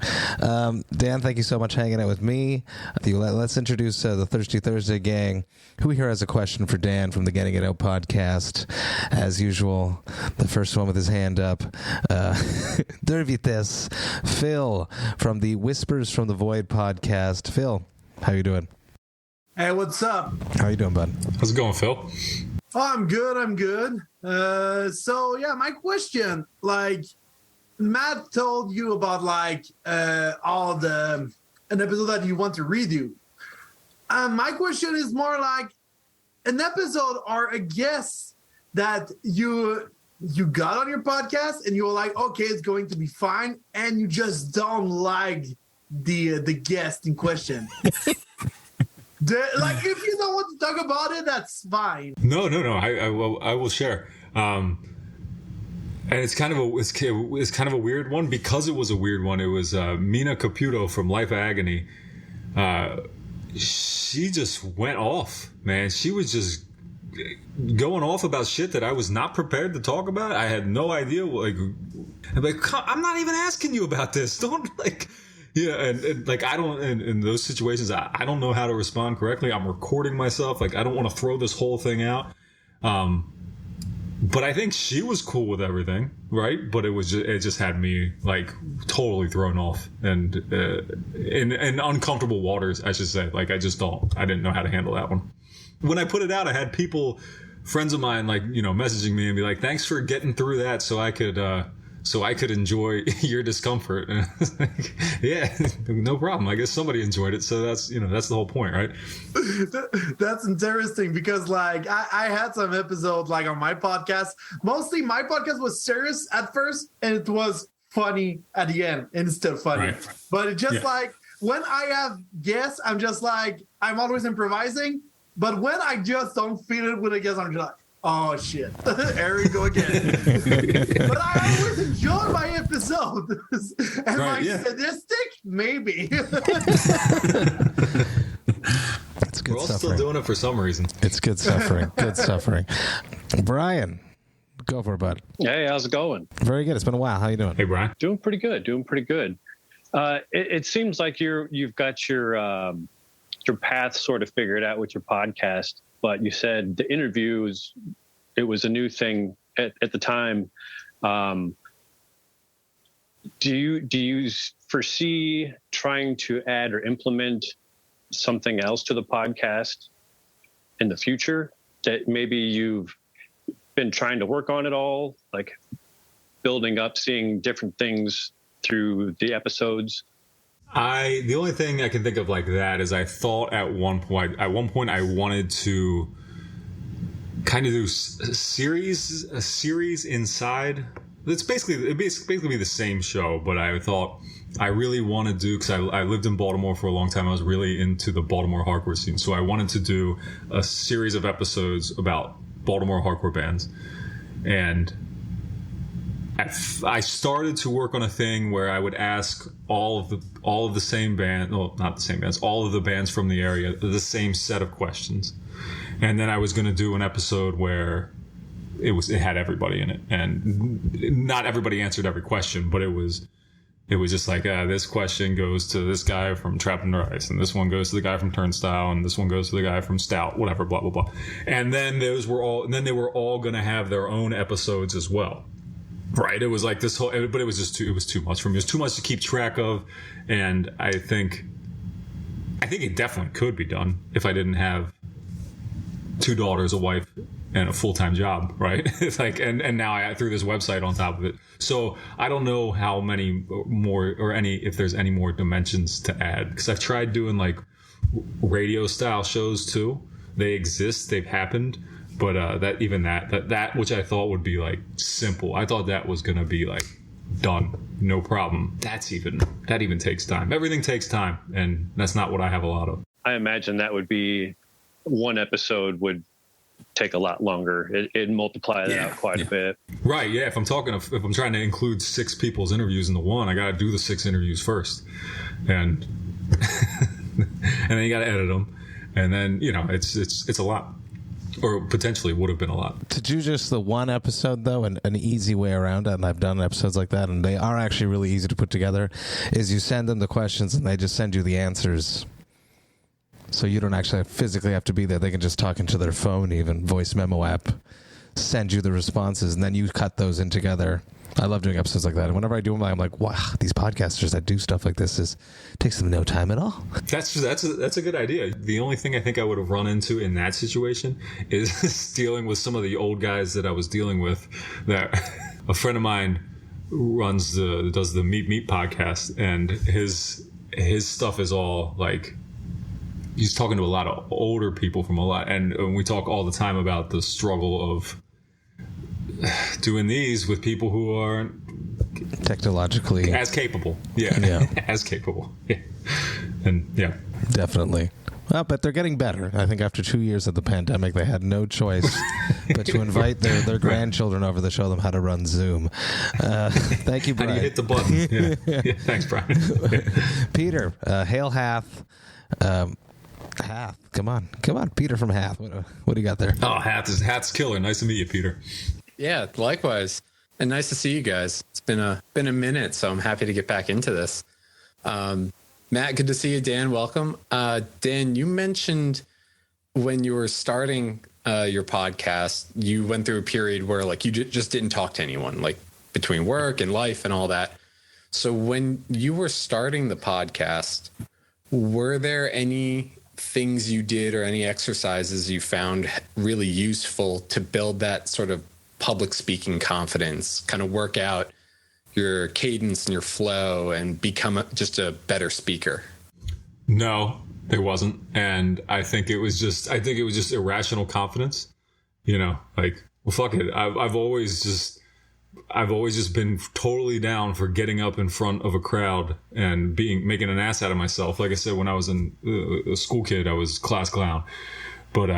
Dan, thank you so much for hanging out with me. Let's introduce the Thirsty Thursday gang. Who here has a question for Dan from the Getting It Out podcast? As usual, the first one with his hand up. Dervites, Phil from the Whispers from the Void podcast. Phil, how you doing? Hey, what's up? How you doing, bud? How's it going, Phil? Oh, I'm good. So, yeah, my question, Matt told you about, an episode that you want to redo. My question is more like an episode or a guest that you got on your podcast and you were like, okay, it's going to be fine, and you just don't like the guest in question. If you don't want to talk about it, that's fine. No. I will share. And it's kind of a weird one because it was a weird one. It was Mina Caputo from Life of Agony. She just went off, man. She was just going off about shit that I was not prepared to talk about. I had no idea. I'm not even asking you about this. Don't Yeah, and I don't in those situations. I don't know how to respond correctly. I'm recording myself. I don't want to throw this whole thing out. But I think she was cool with everything, right? But it just had me totally thrown off and in uncomfortable waters, I should say. I didn't know how to handle that one. When I put it out, I had friends of mine, messaging me and be like, "Thanks for getting through that, so I could enjoy your discomfort." And yeah, no problem. I guess somebody enjoyed it, so that's the whole point, right? That's interesting because I had some episodes on my podcast. Mostly my podcast was serious at first and it was funny at the end instead of funny. Right. But it just when I have guests, I'm just I'm always improvising. But when I just don't feel it with a guest, I'm just oh shit, here we go again. But I always enjoy my episodes. And sadistic, maybe. It's good. We're all still doing it for some reason. It's good suffering. Good suffering. Brian, go for it, bud. Hey, how's it going? Very good. It's been a while. How you doing? Hey, Brian. Doing pretty good. It seems like you've got your path sort of figured out with your podcast. But you said the interviews, it was a new thing at the time. Do you foresee trying to add or implement something else to the podcast in the future that maybe you've been trying to work on at all, building up, seeing different things through the episodes? The only thing I can think of like that is I thought at one point I wanted to kind of do a series inside. It's basically be the same show, but I thought I really want to do, because I lived in Baltimore for a long time. I was really into the Baltimore hardcore scene, so I wanted to do a series of episodes about Baltimore hardcore bands. And I started to work on a thing where I would ask all of the same band, well, not the same bands, all of the bands from the area, the same set of questions. And then I was going to do an episode where it had everybody in it, and not everybody answered every question, but it was just this question goes to this guy from Trapped Under Ice, and this one goes to the guy from Turnstile, and this one goes to the guy from Stout, whatever, blah blah blah. And then they were all going to have their own episodes as well. Right. It was like this whole, but it was too much for me. It was too much to keep track of. And I think it definitely could be done if I didn't have 2 daughters, a wife, and a full-time job. Right. It's like, and now I threw this website on top of it. So I don't know how many more or if there's any more dimensions to add, because I've tried doing like radio style shows too. They exist. They've happened. But that which I thought would be like simple, I thought that was gonna be like done, no problem. That even takes time. Everything takes time, and that's not what I have a lot of. I imagine that would be one episode would take a lot longer. It'd multiply that out quite a bit. Right? Yeah. If I'm trying to include 6 people's interviews in the one, I got to do the 6 interviews first, and and then you got to edit them, and then it's a lot. Or potentially would have been a lot. To do just the one episode, though, and an easy way around it, and I've done episodes like that, and they are actually really easy to put together, is you send them the questions and they just send you the answers. So you don't actually physically have to be there. They can just talk into their phone, even voice memo app, send you the responses, and then you cut those in together. I love doing episodes like that. And whenever I do them, I'm like, wow, these podcasters that do stuff like this takes them no time at all. That's a good idea. The only thing I think I would have run into in that situation is dealing with some of the old guys that I was dealing with. That a friend of mine does the Meet podcast, and his stuff is all like, he's talking to a lot of older people and we talk all the time about the struggle of doing these with people who aren't technologically as capable. As capable. Yeah. And definitely. Well, but they're getting better. I think after 2 years of the pandemic, they had no choice but to invite their grandchildren over to show them how to run Zoom. Thank you, Brian. How do you hit the button? Yeah. Thanks, Brian. Peter, Hail Hath. Hath, come on, Peter from Hath. What do you got there? Oh, Hath's killer. Nice to meet you, Peter. Yeah, likewise, and nice to see you guys. It's been a minute, so I'm happy to get back into this. Matt, good to see you. Dan, welcome. Dan, you mentioned when you were starting your podcast, you went through a period where like you just didn't talk to anyone, like between work and life and all that. So when you were starting the podcast, were there any things you did or any exercises you found really useful to build that sort of public speaking confidence, kind of work out your cadence and your flow and become just a better speaker? No, there wasn't. And I think it was just irrational confidence, like, well, fuck it. I've always just been totally down for getting up in front of a crowd and making an ass out of myself. Like I said, when I was a school kid, I was class clown. But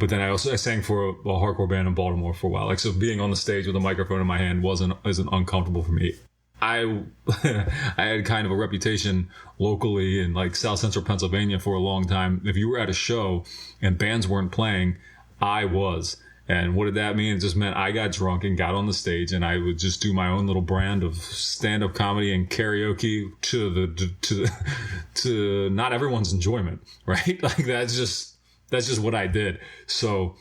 then I sang for a hardcore band in Baltimore for a while. Like, so being on the stage with a microphone in my hand isn't uncomfortable for me. I had kind of a reputation locally in like South Central Pennsylvania for a long time. If you were at a show and bands weren't playing, I was. And what did that mean? It just meant I got drunk and got on the stage, and I would just do my own little brand of stand-up comedy and karaoke to not everyone's enjoyment, right? Like that's just what I did. So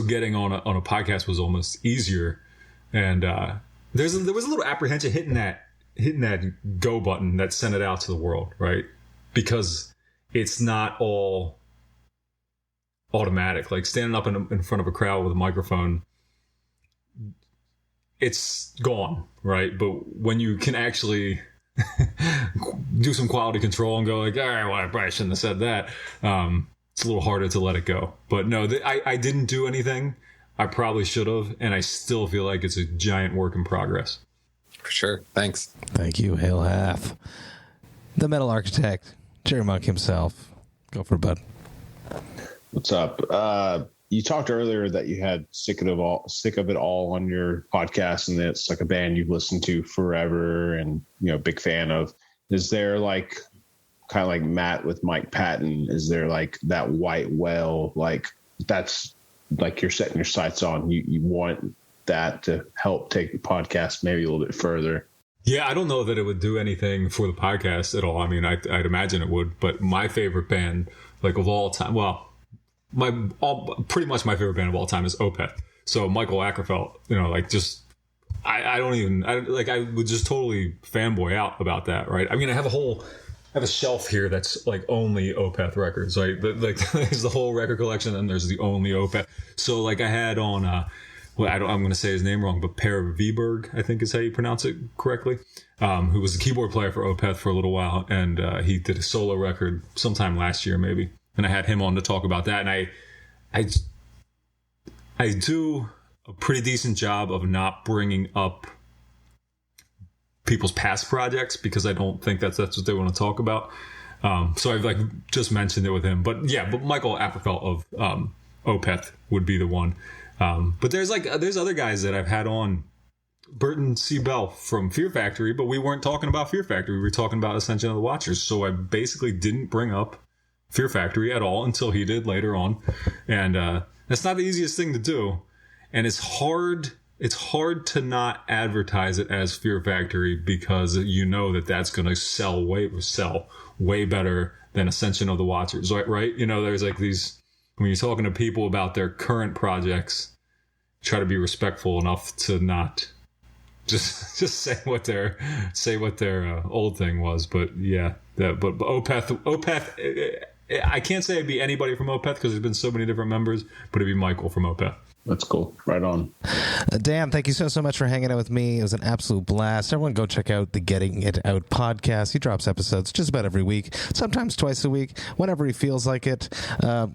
getting on a podcast was almost easier, and there was a little apprehension hitting that go button that sent it out to the world, right? Because it's not all automatic. Like standing up in front of a crowd with a microphone, it's gone, right? But when you can actually do some quality control and go like, all right, well, I probably shouldn't have said that, it's a little harder to let it go. But no, I didn't do anything. I probably should have, and I still feel like it's a giant work in progress. For sure. Thanks. Thank you, Hail Hath. The metal architect, Jerry Monk himself. Go for it, bud. What's up? You talked earlier that you had sick of it all on your podcast, and it's like a band you've listened to forever and big fan of. Is there like kind of like Matt with Mike Patton? Is there like that white whale? Like that's like you're setting your sights on. You want that to help take the podcast maybe a little bit further. Yeah, I don't know that it would do anything for the podcast at all. I mean, I'd imagine it would, but my favorite band, like of all time, well, pretty much my favorite band of all time is Opeth. So Michael Ackerfeld, like just I would just totally fanboy out about that, right? I mean, I have a shelf here that's like only Opeth records, right? Like there's the whole record collection, and there's the only Opeth. So like I had on, I'm going to say his name wrong, but Per Viberg, I think is how you pronounce it correctly, who was the keyboard player for Opeth for a little while, and he did a solo record sometime last year maybe, and I had him on to talk about that, and I do a pretty decent job of not bringing up people's past projects because I don't think that's what they want to talk about. So I've like just mentioned it with him, but Michael Apperfelt of Opeth would be the one. But there's other guys that I've had on, Burton C. Bell from Fear Factory, but we weren't talking about Fear Factory. We were talking about Ascension of the Watchers. So I basically didn't bring up Fear Factory at all until he did later on. And that's not the easiest thing to do. And it's hard to not advertise it as Fear Factory because you know that's going to sell way better than Ascension of the Watchers, right? You know, there's like these, when you're talking to people about their current projects, try to be respectful enough to not just say what their old thing was. But yeah, but Opeth, I can't say it'd be anybody from Opeth because there's been so many different members, but it'd be Michael from Opeth. That's cool. Right on. Dan, thank you so much for hanging out with me. It was an absolute blast. Everyone go check out the Getting It Out podcast. He drops episodes just about every week, sometimes twice a week, whenever he feels like it.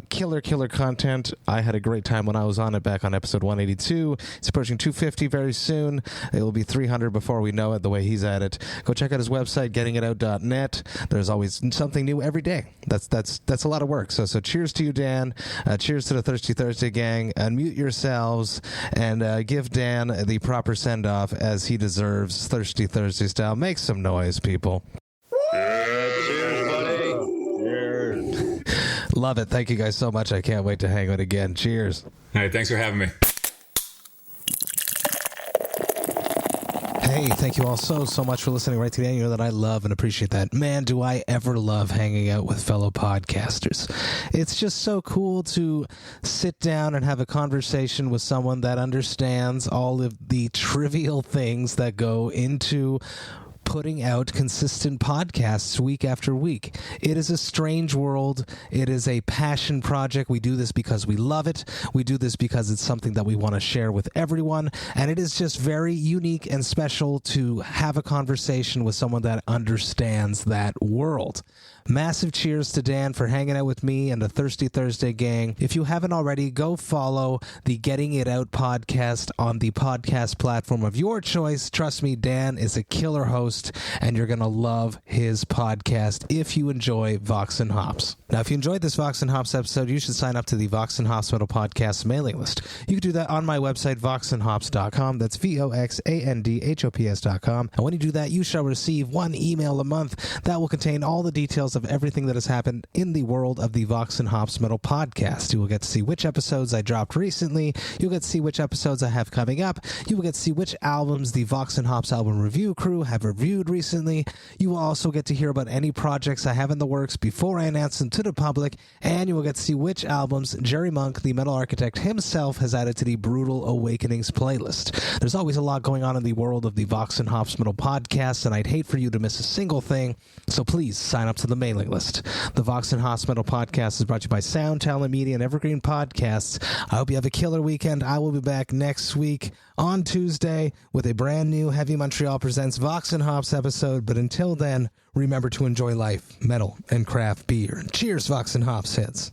Killer content. I had a great time when I was on it back on episode 182. It's approaching 250 very soon. It will be 300 before we know it, the way he's at it. Go check out his website, gettingitout.net. There's always something new every day. That's a lot of work. So cheers to you, Dan. Cheers to the Thirsty Thursday gang. Unmute yourselves and give Dan the proper send-off as he deserves, Thirsty Thursday style. Make some noise, people. Cheers, buddy. Cheers. Love it. Thank you guys so much. I can't wait to hang out again. Cheers. Hey, thanks for having me. Hey, thank you all so much for listening right today. You know that I love and appreciate that. Man, do I ever love hanging out with fellow podcasters. It's just so cool to sit down and have a conversation with someone that understands all of the trivial things that go into putting out consistent podcasts week after week. It is a strange world. It is a passion project. We do this because we love it. We do this because it's something that we want to share with everyone. And it is just very unique and special to have a conversation with someone that understands that world. Massive cheers to Dan for hanging out with me and the Thirsty Thursday gang. If you haven't already, go follow the Getting It Out podcast on the podcast platform of your choice. Trust me, Dan is a killer host, and you're going to love his podcast if you enjoy Vox and Hops. Now, if you enjoyed this Vox and Hops episode, you should sign up to the Vox and Hops Metal Podcast mailing list. You can do that on my website, VOX&HOPS.com. That's VOXANDHOPS.com. And when you do that, you shall receive one email a month that will contain all the details of everything that has happened in the world of the Vox and Hops Metal Podcast. You will get to see which episodes I dropped recently. You'll get to see which episodes I have coming up. You will get to see which albums the Vox and Hops album review crew have reviewed recently. You will also get to hear about any projects I have in the works before I announce them to the public, and you will get to see which albums Jerry Monk, the metal architect himself, has added to the Brutal Awakenings playlist. There's always a lot going on in the world of the Vox and Hops Metal Podcast, and I'd hate for you to miss a single thing, so please sign up to the mailing list. The Vox and Hops Metal Podcast is brought to you by Sound Talent Media and Evergreen Podcasts. I hope you have a killer weekend. I will be back next week on Tuesday with a brand new Heavy Montreal Presents Vox and Hops episode. But until then, remember to enjoy life, metal, and craft beer. Cheers, Vox and Hops hits.